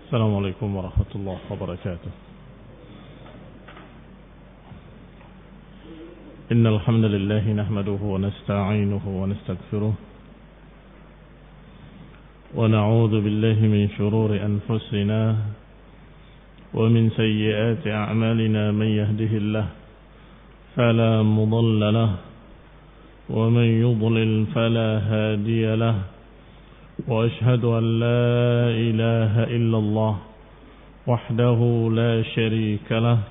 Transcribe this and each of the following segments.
السلام عليكم ورحمة الله وبركاته. إن الحمد لله نحمده ونستعينه ونستغفره ونعوذ بالله من شرور أنفسنا ومن سيئات أعمالنا. من يهده الله فلا مضل له ومن يضلل فلا هادي له. وأشهد أن لا إله إلا الله وحده لا شريك له.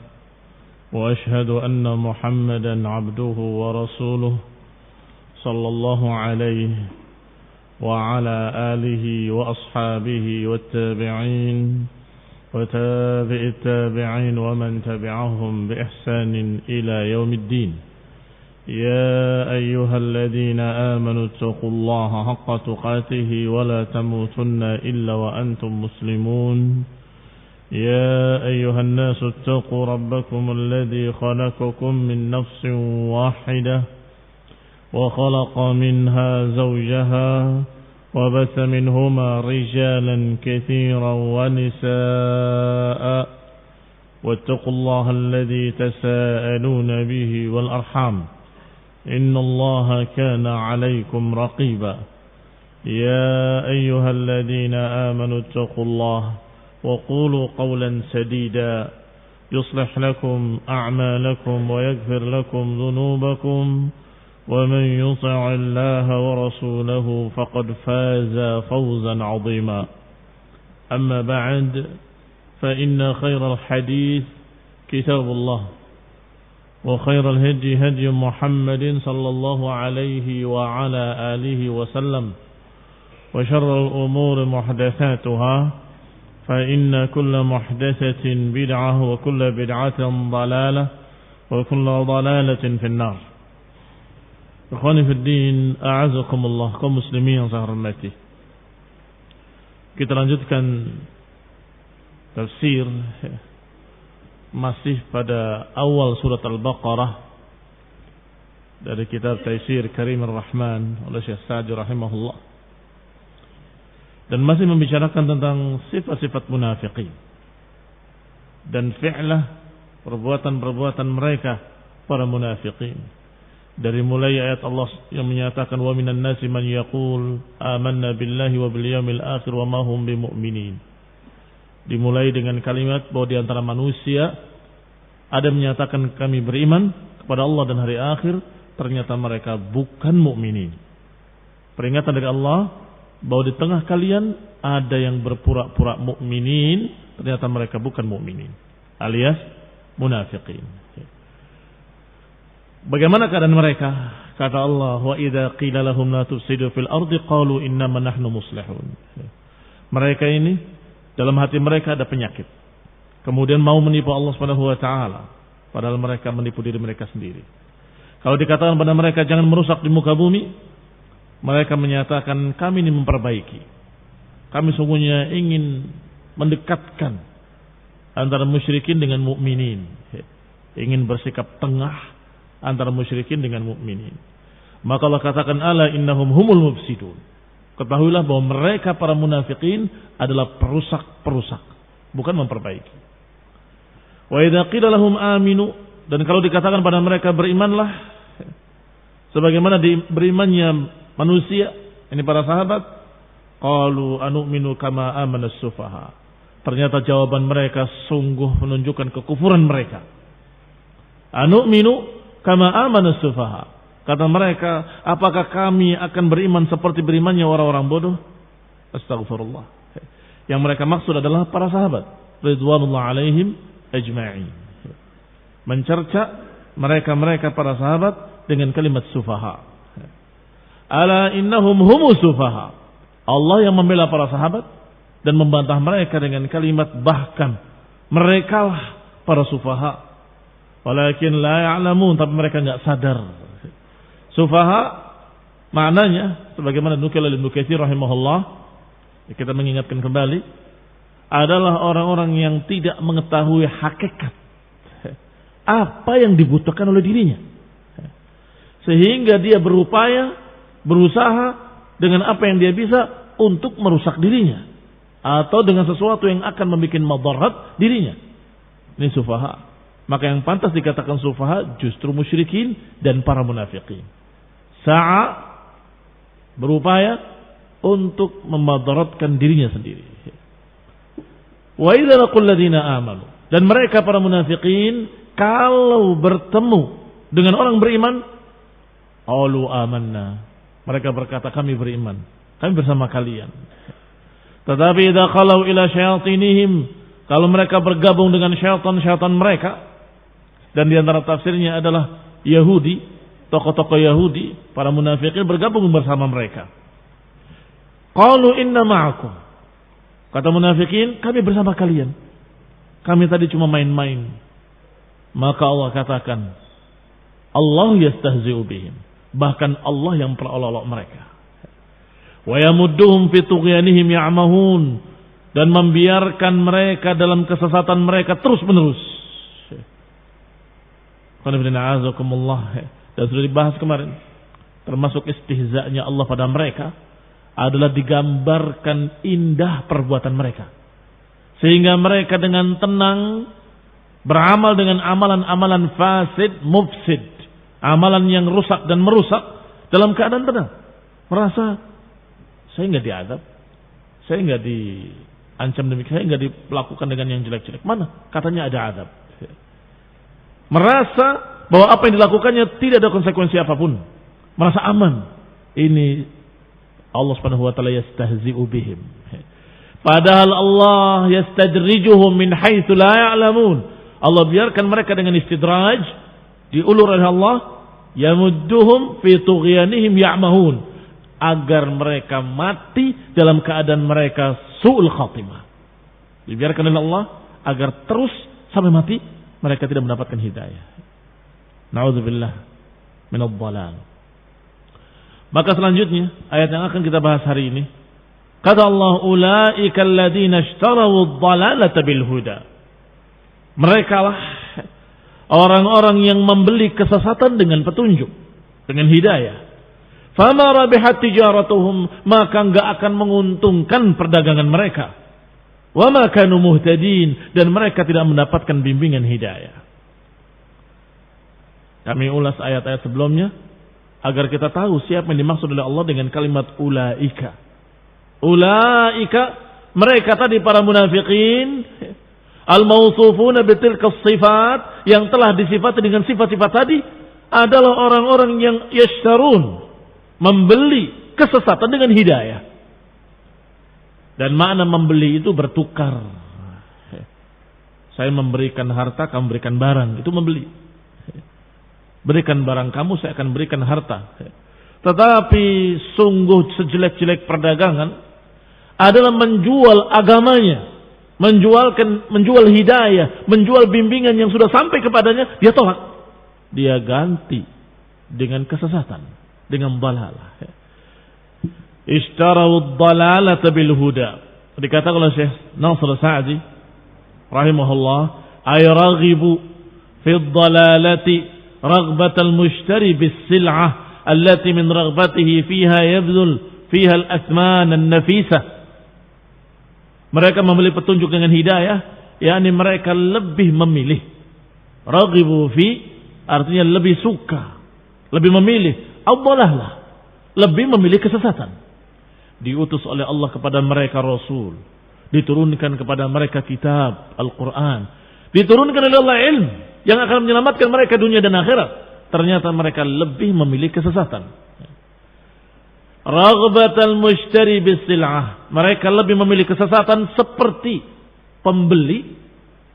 وأشهد أن محمدا عبده ورسوله صلى الله عليه وعلى آله وأصحابه والتابعين وتابع التابعين ومن تبعهم بإحسان إلى يوم الدين. يا أيها الذين آمنوا اتقوا الله حق تقاته ولا تموتن إلا وأنتم مسلمون. يا أيها الناس اتقوا ربكم الذي خلقكم من نفس واحدة وخلق منها زوجها وبث منهما رجالا كثيرا ونساء واتقوا الله الذي تساءلون به والأرحام إن الله كان عليكم رقيبا. يا أيها الذين آمنوا اتقوا الله وقولوا قولا سديدا يصلح لكم أعمالكم ويغفر لكم ذنوبكم ومن يطع الله ورسوله فقد فاز فوزا عظيما. أما بعد فإن خير الحديث كتاب الله وخير الهدي هدي محمد صلى الله عليه وعلى آله وسلم وشر الأمور محدثاتها فإن كل محدثة بدعة وكل بدعة ضلالة وكل ضلالة في النار. Ikhwani fi din, a'azakumullah, kaum muslimin yang saya hormati. Kita lanjutkan tafsir masih pada awal surat Al-Baqarah dari kitab Taisir Karim Ar-Rahman oleh Syekh Sa'di rahimahullah, dan masih membicarakan tentang sifat-sifat munafiqin dan fi'lah, perbuatan-perbuatan mereka para munafiqin. Dari mulai ayat Allah yang menyatakan wa minan nasi man yaqul amanna billahi wa bil yawmil akhir wa ma hum bimu'minin. Dimulai dengan kalimat bahwa di antara manusia ada menyatakan kami beriman kepada Allah dan hari akhir, ternyata mereka bukan mukminin. Peringatan dari Allah bahwa di tengah kalian ada yang berpura-pura mukminin, ternyata mereka bukan mukminin, alias munafiqin. Bagaimana keadaan mereka? Kata Allah, wa idza qila lahum la tufsidu fil ardi qalu innama nahnu muslihun. Mereka ini dalam hati mereka ada penyakit, kemudian mau menipu Allah Subhanahu wa taala, padahal mereka menipu diri mereka sendiri. Kalau dikatakan pada mereka jangan merusak di muka bumi, mereka menyatakan kami ini memperbaiki. Kami sungguhnya ingin mendekatkan antara musyrikin dengan mukminin, ingin bersikap tengah antara musyrikin dengan mukminin. Maka Allah katakan ala innahum humul mufsidun. Ketahuilah bahwa mereka para munafikin adalah perusak-perusak, bukan memperbaiki. Wa idza qila lahum aminu, dan kalau dikatakan pada mereka berimanlah sebagaimana berimannya manusia, ini para sahabat, qalu anu'minu kama amana as-sufaha. Ternyata jawaban mereka sungguh menunjukkan kekufuran mereka. Anu'minu kama amana as-sufaha. Kata mereka, apakah kami akan beriman seperti berimannya orang-orang bodoh? Astagfirullah. Yang mereka maksud adalah para sahabat ridwanullah alaihim ajma'in. Mencerca mereka para sahabat dengan kalimat sufaha. Ala innahum humus sufaha. Allah yang membela para sahabat dan membantah mereka dengan kalimat bahkan merekalah para sufaha. Walakin la ya'lamun, tapi mereka enggak sadar. Sufaha maknanya sebagaimana nukil oleh Ibnu Katsir rahimahullah, kita mengingatkan kembali, adalah orang-orang yang tidak mengetahui hakikat apa yang dibutuhkan oleh dirinya, sehingga dia berusaha dengan apa yang dia bisa untuk merusak dirinya. atau dengan sesuatu yang akan membuat madarat dirinya. Ini sufaha. Maka yang pantas dikatakan sufaha justru musyrikin dan para munafikin. Sa'a berupaya untuk memadaratkan dirinya sendiri. Wa idza laqul ladzina amanu, dan mereka para munafikin kalau bertemu dengan orang beriman, qalu amanna, mereka berkata kami beriman, kami bersama kalian. Tetapi idza khalau ila syayatinihim, kalau mereka bergabung dengan syaitan-syaitan mereka, dan di antara tafsirnya adalah Yahudi, tokoh-tokoh Yahudi, para munafikin bergabung bersama mereka. Qalu inna ma'akum, kata munafikin, kami bersama kalian, kami tadi cuma main-main. Maka Allah katakan, Allah yastahzi'u bihim, bahkan Allah yang memperolok-olok mereka. Wa yamudduhum fi tughyanihim ya'mahun, dan membiarkan mereka dalam kesesatan mereka terus-menerus. Dan sudah dibahas kemarin, termasuk istihza'nya Allah pada mereka adalah digambarkan indah perbuatan mereka, sehingga mereka dengan tenang beramal dengan amalan-amalan fasid, mufsid, amalan yang rusak dan merusak dalam keadaan tenang, merasa saya enggak diazab, saya enggak diancam demikian, saya enggak dilakukan dengan yang jelek-jelek. Mana katanya ada azab? Merasa bahwa apa yang dilakukannya tidak ada konsekuensi apapun, merasa aman. Ini Allah Subhanahu wa taala yastahzi'u bihim. Padahal Allah yastadrijuhum min haitsu la ya'lamun. Allah biarkan mereka dengan istidraj, diulur oleh Allah, yamudduhum fi tughyanihim ya'mahun, agar mereka mati dalam keadaan mereka su'ul khatimah. Dibiarkan oleh Allah agar terus sampai mati mereka tidak mendapatkan hidayah. Na'udzubillah minadh dhalal. Maka selanjutnya ayat yang akan kita bahas hari ini, kata Allah, ulaika alladziina ishtaraw ad-dhalalata bil huda. Merekalah orang-orang yang membeli kesesatan dengan petunjuk, dengan hidayah. Fama rabihat tijaratuhum, maka enggak akan menguntungkan perdagangan mereka. Wa ma kanu muhtadin, dan mereka tidak mendapatkan bimbingan hidayah. Kami ulas ayat-ayat sebelumnya agar kita tahu siapa yang dimaksud oleh Allah dengan kalimat ulaika. Ulaika, mereka tadi para munafikin, al-mawsufuna bitilka sifat, yang telah disifati dengan sifat-sifat tadi, adalah orang-orang yang yashtarun, membeli kesesatan dengan hidayah. Dan makna membeli itu bertukar. Saya memberikan harta, kamu berikan barang, itu membeli. Berikan barang kamu, saya akan berikan harta. Tetapi sungguh sejelek-jelek perdagangan adalah menjual agamanya, menjual hidayah, menjual bimbingan yang sudah sampai kepadanya, dia tolak. Dia ganti dengan kesesatan, dengan dalalah. Ishtarawud dalalata bil huda. Dikatakan oleh Syekh Nasr Sa'di rahimahullah, ay raghibu fi dalalati ragbatal mushtari bis sil'ah allati min ragbatihi fiha yabdul fiha al-athman an-nafisah. Mereka membeli petunjuk dengan hidayah, yakni mereka lebih memilih. Raghibu fi artinya lebih suka, lebih memilih. Ad-dalalah, lebih memilih kesesatan. Diutus oleh Allah kepada mereka Rasul, diturunkan kepada mereka kitab Al-Quran, diturunkan oleh Allah ilmu yang akan menyelamatkan mereka dunia dan akhirat. Ternyata mereka lebih memilih kesesatan. Raghbatal mushtari bisil'ah, mereka lebih memilih kesesatan seperti pembeli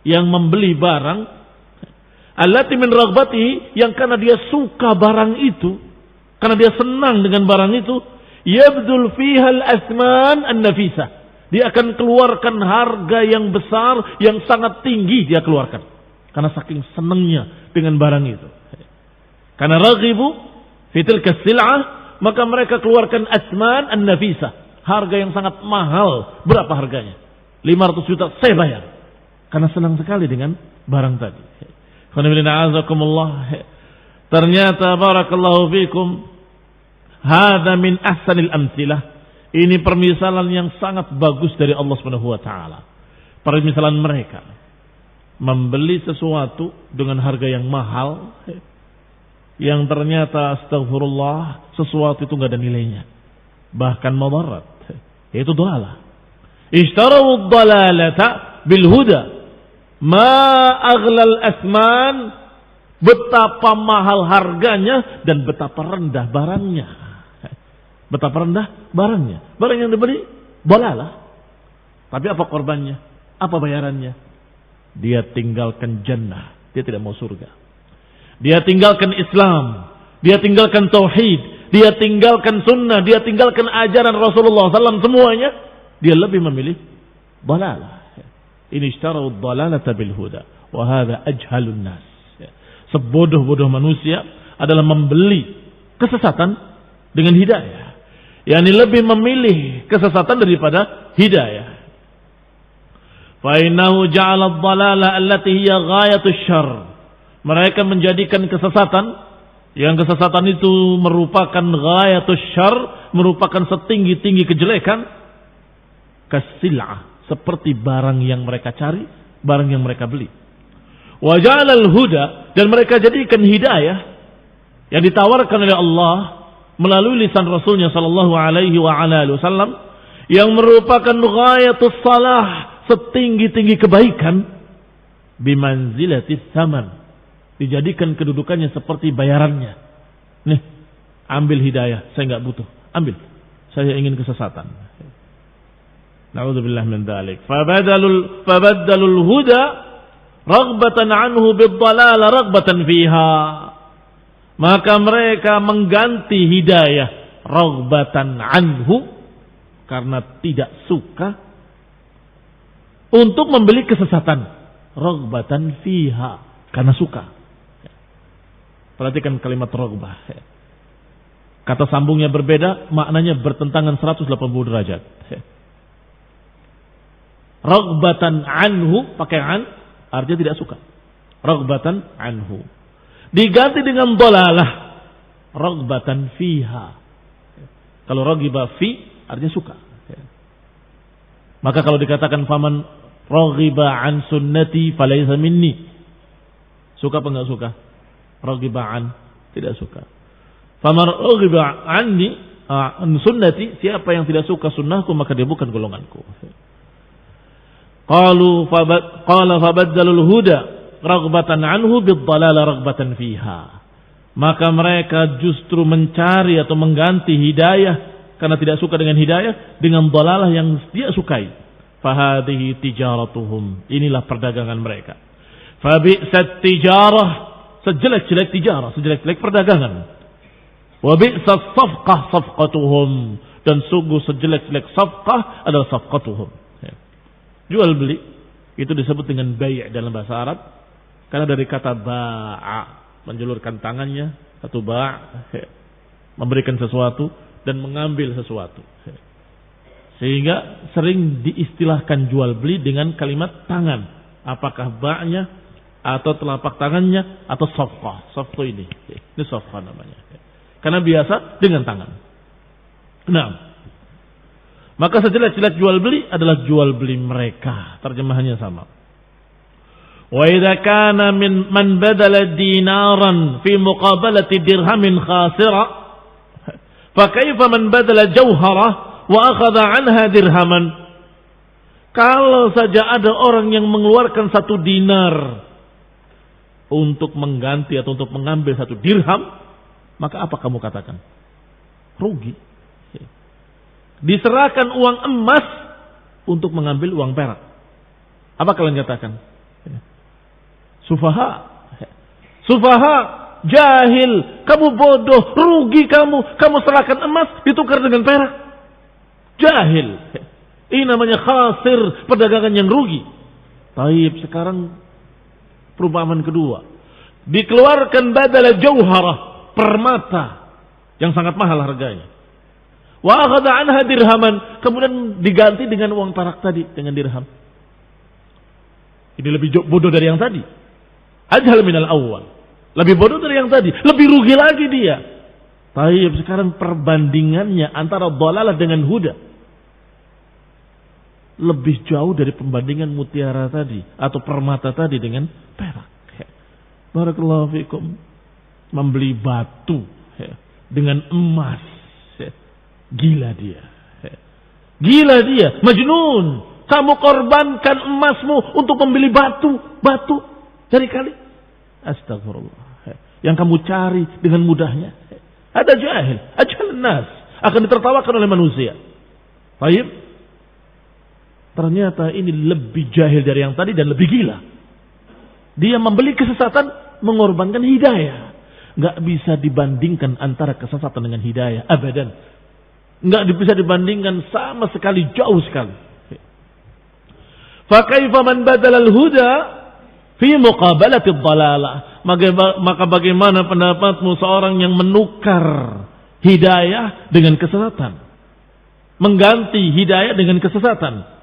yang membeli barang allati min raghbatihi, yang karena dia suka barang itu, karena dia senang dengan barang itu, yabdul fiha al-asman an-nafisah, dia akan keluarkan harga yang besar, yang sangat tinggi dia keluarkan karena saking senangnya dengan barang itu. Karena raghibu fi tilka sil'ah, maka mereka keluarkan asman an-nafisah, harga yang sangat mahal. Berapa harganya? 500 juta saya bayar, karena senang sekali dengan barang tadi. Ternyata barakallahu fikum, hadza min ahsanil amtsilah, Ini permisalan yang sangat bagus dari Allah Subhanahu wa taala. Permisalan mereka membeli sesuatu dengan harga yang mahal, yang ternyata astagfirullah sesuatu itu enggak ada nilainya, bahkan mudarat, yaitu dhalalah. Ishtaraw ad-dalalata bil huda ma aghlal asman, betapa mahal harganya dan betapa rendah barangnya. Betapa rendah barangnya. Barang yang dibeli dhalalah. Tapi apa korbannya? Apa bayarannya? Dia tinggalkan jannah, dia tidak mau surga. Dia tinggalkan Islam, dia tinggalkan tauhid, dia tinggalkan sunnah, dia tinggalkan ajaran Rasulullah SAW semuanya. Dia lebih memilih dhalalah. Ini ishtaraw ad-dhalalata bil huda wa hadha ajhalun nas. Sebodoh-bodoh manusia adalah membeli kesesatan dengan hidayah. Yani lebih memilih kesesatan daripada hidayah. Fa innahu ja'ala ad-dhalala allati hiya ghayatus syarr. Mereka menjadikan kesesatan, yang kesesatan itu merupakan ghayatus syarr, merupakan setinggi-tinggi kejelekan, kasil'ah, seperti barang yang mereka cari, barang yang mereka beli. Wa ja'ala al-huda, dan mereka jadikan hidayah yang ditawarkan oleh Allah melalui lisan Rasulnya sallallahu alaihi wa ala alihi wasallam, yang merupakan ghayatus salah, setinggi-tinggi kebaikan, bimanzilatis saman, dijadikan kedudukannya seperti bayarannya. Nih, ambil hidayah, saya enggak butuh, ambil, saya ingin kesesatan. Na'udzubillah min dzalik. Fabaddalul huda raghbatan anhu bid-dhalala raghbatan fiha. Maka mereka mengganti hidayah raghbatan anhu, karena tidak suka, untuk membeli kesesatan raghbatan fiha, karena suka. Perhatikan kalimat raghbah. Kata sambungnya berbeda, maknanya bertentangan 180 derajat. Raghbatan anhu pakai an, artinya tidak suka. Raghbatan anhu diganti dengan dhalalah, raghbatan fiha. Kalau raghiba fi artinya suka. Maka kalau dikatakan faman raghiba an sunnati falaysa minni, suka apa enggak suka? Raghiba an, tidak suka. Faman raghiba anni an sunnati, siapa yang tidak suka sunnahku maka dia bukan golonganku. Qala fabaddalul huda raghbatan anhu bid-dhalala raghbatan fiha. Maka mereka justru mencari atau mengganti hidayah karena tidak suka dengan hidayah dengan dhalalah yang dia sukai. Fahadhihi tijaratuhum, inilah perdagangan mereka. Fabi'sat tijarah, sejelek-jelek tijarah, sejelek-jelek perdagangan. Wa bi'sat safqah safqatuhum, dan sungguh sejelek-jelek safqah adalah safqatuhum. Jual beli itu disebut dengan bai' dalam bahasa Arab karena dari kata ba'a, menjulurkan tangannya, satu ba', memberikan sesuatu dan mengambil sesuatu. Sehingga sering diistilahkan jual beli dengan kalimat tangan. Apakah ba'nya atau telapak tangannya atau safqah. Safqah ini safqah namanya. Karena biasa dengan tangan. Nah, maka sejelek-jelek jual beli adalah jual beli mereka. Terjemahannya sama. Wa idza kana man badala dinaran fi muqabalati dirhamin khasira, fa kaifa man badala jauharah wa akhadha anha dirhaman. Kalau saja ada orang yang mengeluarkan 1 dinar untuk mengganti atau untuk mengambil 1 dirham, maka apa kamu katakan? Rugi. Diserahkan uang emas untuk mengambil uang perak. Apa kalian katakan? Sufaha. Sufaha, jahil, kamu bodoh, rugi kamu serahkan emas ditukar dengan perak. Jahil. Ini namanya khasir, perdagangan yang rugi. Taib, sekarang perumpamaan kedua. Dikeluarkan badala jauharah, permata yang sangat mahal harganya. Wa akhadha anha dirhaman, kemudian diganti dengan uang perak tadi, dengan dirham. Ini lebih bodoh dari yang tadi. Ajhal minal awal. Lebih bodoh dari yang tadi, lebih rugi lagi dia. Taib, sekarang perbandingannya antara dhalalah dengan huda lebih jauh dari perbandingan mutiara tadi atau permata tadi dengan perak. Barakallahu fikum. Membeli batu dengan emas. Gila dia. Gila dia, majnun. Kamu korbankan emasmu untuk membeli batu dari kali. Astagfirullah. Yang kamu cari dengan mudahnya. Ada jahil, ajhal nas, akan ditertawakan oleh manusia. Baik. Ternyata ini lebih jahil dari yang tadi dan lebih gila. Dia membeli kesesatan, mengorbankan hidayah. Nggak bisa dibandingkan antara kesesatan dengan hidayah, abadan. Nggak bisa dibandingkan, sama sekali, jauh sekali. Fa kaifa man badala al-huda fi muqabalati ad-dhalalah. Maka bagaimana pendapatmu seorang yang menukar hidayah dengan kesesatan, mengganti hidayah dengan kesesatan?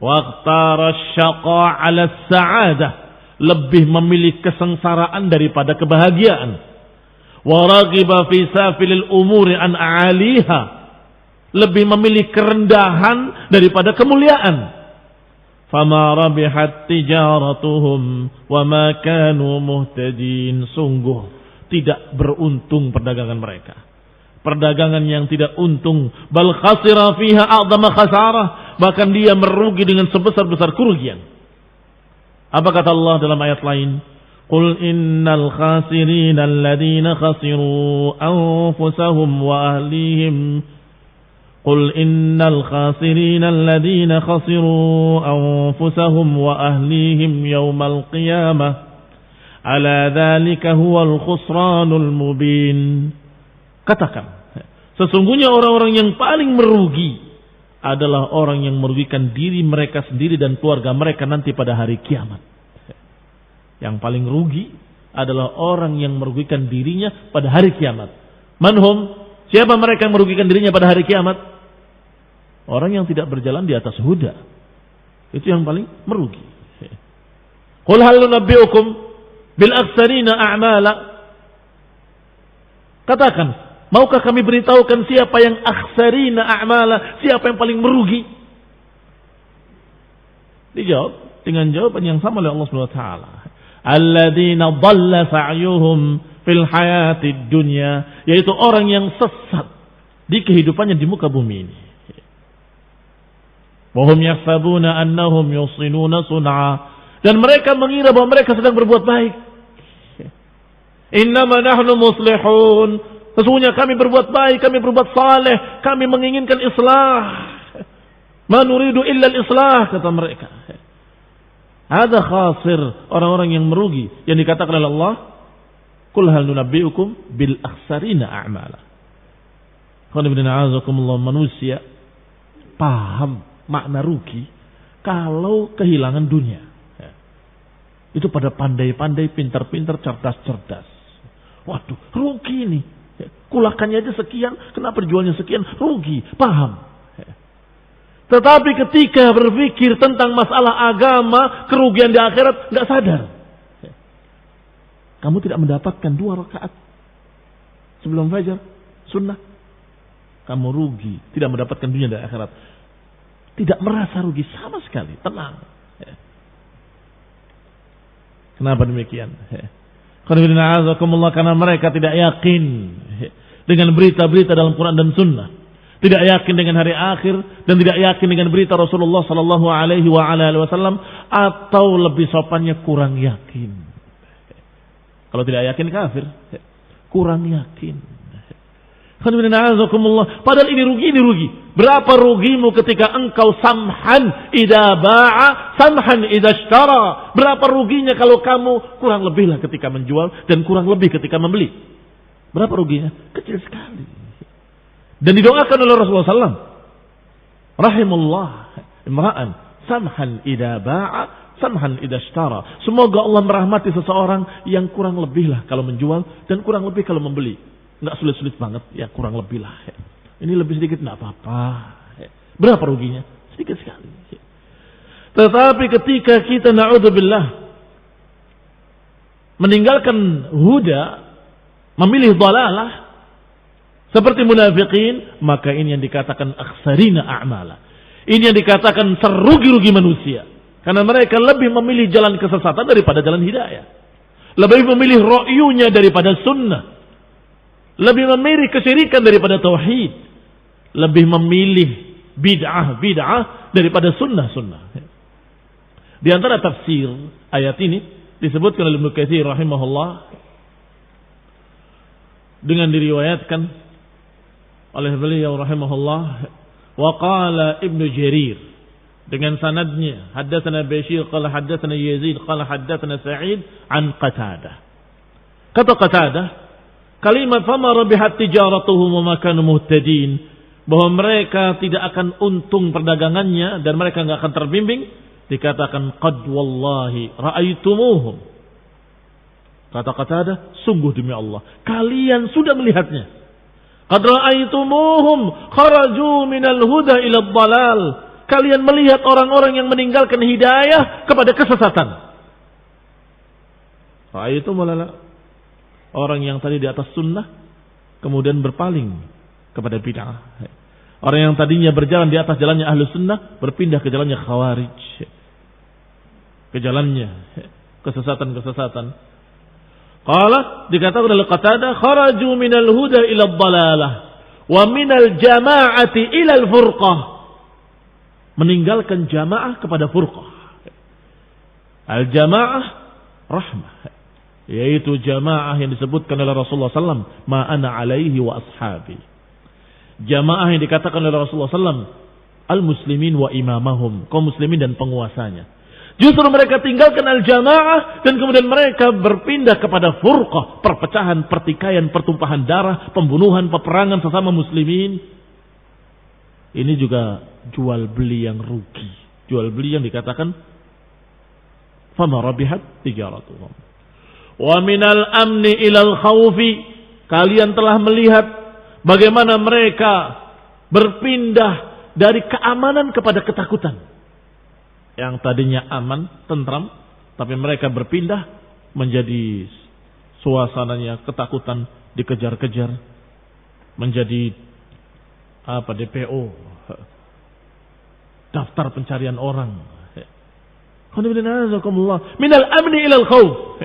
Waqtara syaqa 'ala as-sa'adah, lebih memilih kesengsaraan daripada kebahagiaan. Wa raghiba fi safilil umuri an a'aliha, lebih memilih kerendahan daripada kemuliaan. Fama rabihat tijaratuhum wa ma kanu muhtadin. Sungguh tidak beruntung perdagangan mereka. Perdagangan yang tidak untung. Bal khasira fiha a'zama khasarah. Bahkan dia merugi dengan sebesar-besar kerugian. Apa kata Allah dalam ayat lain? Qul innal khasirina alladhina khasiru anfusahum wa ahlihim. قل إن الخاسرين الذين خسروا أنفسهم وأهليهم يوم القيامة ألا ذلك هو الخسران المبين. Katakan, sesungguhnya orang-orang yang paling merugi adalah orang yang merugikan diri mereka sendiri dan keluarga mereka nanti pada hari kiamat. Yang paling rugi adalah orang yang merugikan dirinya pada hari kiamat. Manhum? Siapa mereka yang merugikan dirinya pada hari kiamat? Orang yang tidak berjalan di atas huda. Itu yang paling merugi. Qul hal nunabbi'ukum bil akhsarina a'mala. Katakan, maukah kami beritahukan siapa yang akhsarina a'mala, siapa yang paling merugi? Dijawab dengan jawaban yang sama oleh Allah Subhanahu wa taala. Alladzina dhalla sa'yuhum fil hayatid dunya, yaitu orang yang sesat di kehidupannya di muka bumi ini. Wa hum yahsabuna annahum yusinuna sun'a, dan mereka mengira bahwa mereka sedang berbuat baik. Innama nahnu muslihun, sesungguhnya kami berbuat baik, kami berbuat saleh, kami menginginkan islah. Ma nuridu illa al-islah, kata mereka. Ada khasir, orang-orang yang merugi, yang dikatakan oleh Allah, qul hal nunabbi'ukum bil akhsarina a'mala. Manusia paham makna rugi kalau kehilangan dunia. Itu pada pandai-pandai, pintar-pintar, cerdas-cerdas. Waduh, rugi ini. Kulakannya aja sekian, kenapa jualnya sekian? Rugi, paham. Tetapi ketika berpikir tentang masalah agama, kerugian di akhirat, nggak sadar. Kamu tidak mendapatkan 2 rakaat sebelum fajar, sunnah. Kamu rugi, tidak mendapatkan dunia dan akhirat. Tidak merasa rugi sama sekali, tenang. Kenapa demikian? Karena mereka tidak yakin dengan berita-berita dalam Quran dan Sunnah, tidak yakin dengan hari akhir, dan tidak yakin dengan berita Rasulullah Sallallahu Alaihi Wasallam, atau lebih sopannya kurang yakin. Kalau tidak yakin kafir, kurang yakin. Padahal ini rugi. Berapa rugimu ketika engkau samhan idza ba'a, samhan idza ishtara? Berapa ruginya kalau kamu kurang lebih lah ketika menjual dan kurang lebih ketika membeli? Berapa ruginya? Kecil sekali. Dan didoakan oleh Rasulullah SAW, rahimullah imra'an samhan idza ba'a, samhan idza ishtara. Semoga Allah merahmati seseorang yang kurang lebih lah kalau menjual dan kurang lebih kalau membeli. Enggak sulit-sulit banget, ya kurang lebih lah. Ini lebih sedikit enggak apa-apa. Berapa ruginya? Sedikit sekali. Tetapi ketika kita na'udzubillah meninggalkan huda, memilih dhalalah, seperti munafikin, maka ini yang dikatakan aksarina a'mala. Ini yang dikatakan serugi-rugi manusia. Karena mereka lebih memilih jalan kesesatan daripada jalan hidayah. Lebih memilih ro'yunya daripada sunnah. Lebih memilih kesyirikan daripada tauhid. Lebih memilih bid'ah daripada sunnah. Di antara tafsir ayat ini disebutkan oleh Ibnu Katsir rahimahullah dengan diriwayatkan oleh beliau rahimahullah, wa qala Ibnu Jarir dengan sanadnya, haddatsana Bashir qala haddatsana Yazid qala haddatsana Sa'id an Qatadah. Kata Qatadah, kalimat fama rabihat tijaratuhum wa ma kanu muhtadin, bahwa mereka tidak akan untung perdagangannya dan mereka enggak akan terbimbing, dikatakan qad wallahi ra'aitumuhum. Kata Qatadah, sungguh demi Allah, kalian sudah melihatnya. Qad ra'aitumuhum kharaju minal huda ila dhalal. Kalian melihat orang-orang yang meninggalkan hidayah kepada kesesatan. Ra'aitumulala, orang yang tadi di atas sunnah kemudian berpaling kepada bid'ah. Orang yang tadinya berjalan di atas jalannya ahlu sunnah berpindah ke jalannya khawarij, ke jalannya kesesatan-kesesatan. Qala, dikatakan oleh Qatadah, kharaju minal huda ila dhalalah wa minal jama'ati ila al-furqah. Meninggalkan jamaah kepada furqah. Al-jamaah rahmah, yaitu jamaah yang disebutkan oleh Rasulullah SAW, ma ana alaihi wa ashabi. Jamaah yang dikatakan oleh Rasulullah SAW, al-muslimin wa imamahum, kaum muslimin dan penguasanya. Justru mereka tinggalkan al-jamaah dan kemudian mereka berpindah kepada furqah, perpecahan, pertikaian, pertumpahan darah, pembunuhan, peperangan sesama muslimin. Ini juga jual beli yang rugi, jual beli yang dikatakan fama rabihat tijaratuhum. Wa minal amni ilal khawfi, kalian telah melihat bagaimana mereka berpindah dari keamanan kepada ketakutan. Yang tadinya aman, tentram, tapi mereka berpindah menjadi suasananya ketakutan, dikejar-kejar, menjadi DPO, daftar pencarian orang. Minal amni ilal khawf.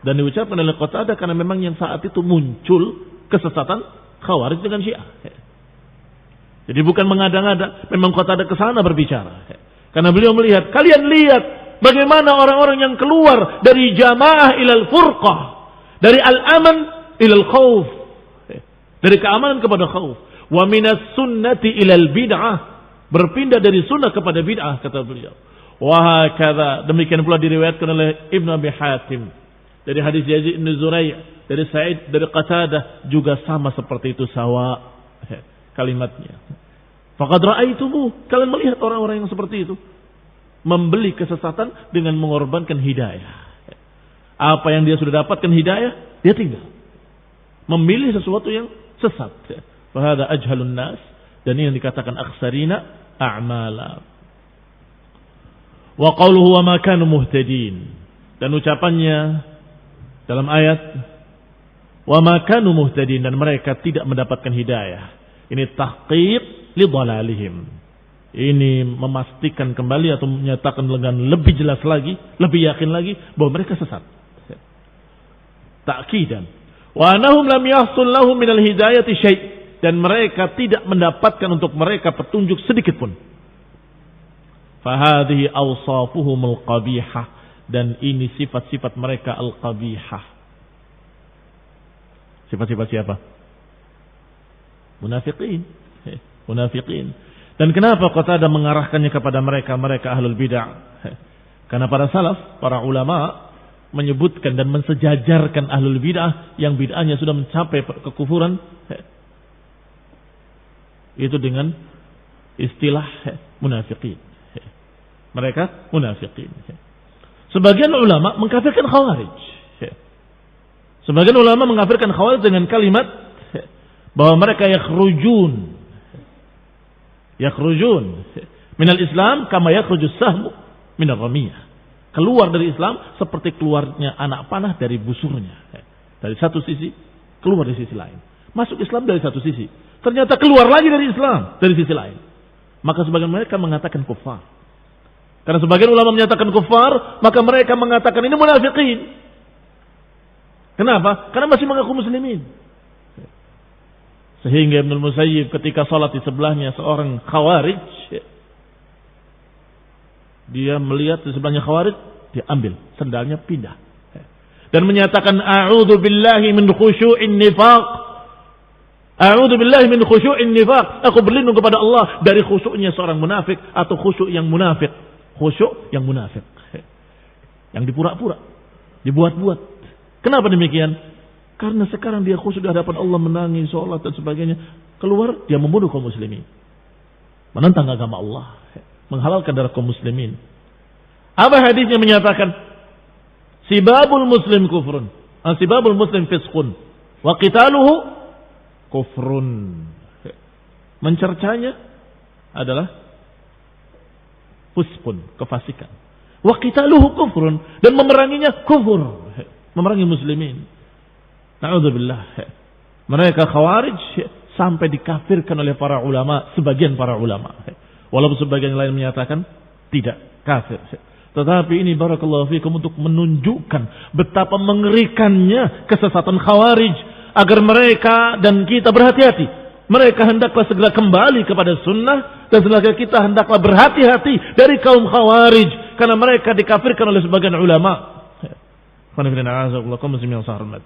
Dan diucapkan oleh Qatadah karena memang yang saat itu muncul kesesatan Khawarij dengan Syiah. Jadi bukan mengada-ngada, memang Qatadah ke sana berbicara. Karena beliau melihat, kalian lihat bagaimana orang-orang yang keluar dari jamaah ilal furqah, dari al-aman ilal khawf, dari keamanan kepada khawf. Wa minas sunnati ilal bid'ah, berpindah dari sunnah kepada bid'ah, kata beliau. Wa hakadha, demikian pula diriwayatkan oleh Ibnu Abi Hatim dari hadis Yazid bin Zurai', dari Sa'id, dari Qatadah, juga sama seperti itu, sawa kalimatnya. Faqad ra'aitumu, kalian melihat orang-orang yang seperti itu membeli kesesatan dengan mengorbankan hidayah. Apa yang dia sudah dapatkan hidayah, dia tinggal memilih sesuatu yang sesat. Fahada ajhalun nas, dan ini yang dikatakan aksarina a'mala. Wa qawluhu wa ma kanu muhtadin, dan ucapannya dalam ayat wa ma kanu muhtadin, dan mereka tidak mendapatkan hidayah. Ini tahqiq li dhalalihim. Ini memastikan kembali atau menyatakan dengan lebih jelas lagi, lebih yakin lagi bahwa mereka sesat. Ta'kidan wa annahum lam yahsul lahum minal hidayati syai', dan mereka tidak mendapatkan untuk mereka petunjuk sedikit pun. Fahadhihi awsafuhumul qabihah, dan ini sifat-sifat mereka al-qabihah. Sifat-sifat siapa? Munafiqin. Munafiqin. Dan kenapa Qatadah mengarahkannya kepada mereka ahlul bid'ah? Karena para salaf, para ulama menyebutkan dan mensejajarkan ahlul bid'ah yang bid'ahnya sudah mencapai kekufuran, itu dengan istilah munafiqin. Mereka munafiqin. Sebagian ulama mengkafirkan Khawarij. Sebagian ulama mengkafirkan Khawarij dengan kalimat bahwa mereka yakhrujun minal Islam kama yakhrujus sahmu minar ramiyah. Keluar dari Islam seperti keluarnya anak panah dari busurnya. Dari satu sisi keluar dari sisi lain. Masuk Islam dari satu sisi. Ternyata keluar lagi dari Islam dari sisi lain. Maka sebagian mereka mengatakan kufar. Karena sebagian ulama menyatakan kufar, maka mereka mengatakan ini munafiqin. Kenapa? Karena masih mengaku muslimin. Sehingga Ibnul Musayyib ketika salat di sebelahnya seorang khawarij, dia melihat di sebelahnya khawarij, dia ambil sendalnya pindah. Dan menyatakan a'udzu billahi min khusyu'in nifaq. A'udzu billahi min khusyu'in nifaq. Aku berlindung kepada Allah dari khusyuknya seorang munafik atau khusyuk yang munafik. Khusyuk yang munafik. Yang dipura-pura, dibuat-buat. Kenapa demikian? Karena sekarang dia khusyuk di hadapan Allah, menangis, sholat dan sebagainya. Keluar dia membunuh kaum muslimin. Menentang agama Allah, menghalalkan darah kaum muslimin. Apa hadisnya menyatakan? Sibabul muslim kufrun. Sibabul muslim fisqun. Wa qitaluhu kufrun. Mencercanya adalah fuskun, kefasikan. Wa qitaluhu kufrun. Dan memeranginya kufur. Memerangi muslimin. Na'udzubillah. Mereka khawarij sampai dikafirkan oleh para ulama, sebagian para ulama. Walaupun sebagian lain menyatakan tidak kafir. Tetapi ini barakallahu fikum untuk menunjukkan betapa mengerikannya kesesatan khawarij, agar mereka dan kita berhati-hati. Mereka hendaklah segera kembali kepada sunnah, dan sedangkan kita hendaklah berhati-hati dari kaum khawarij, karena mereka dikafirkan oleh sebagian ulama. Qul inna a'udzu billahi min syarri ma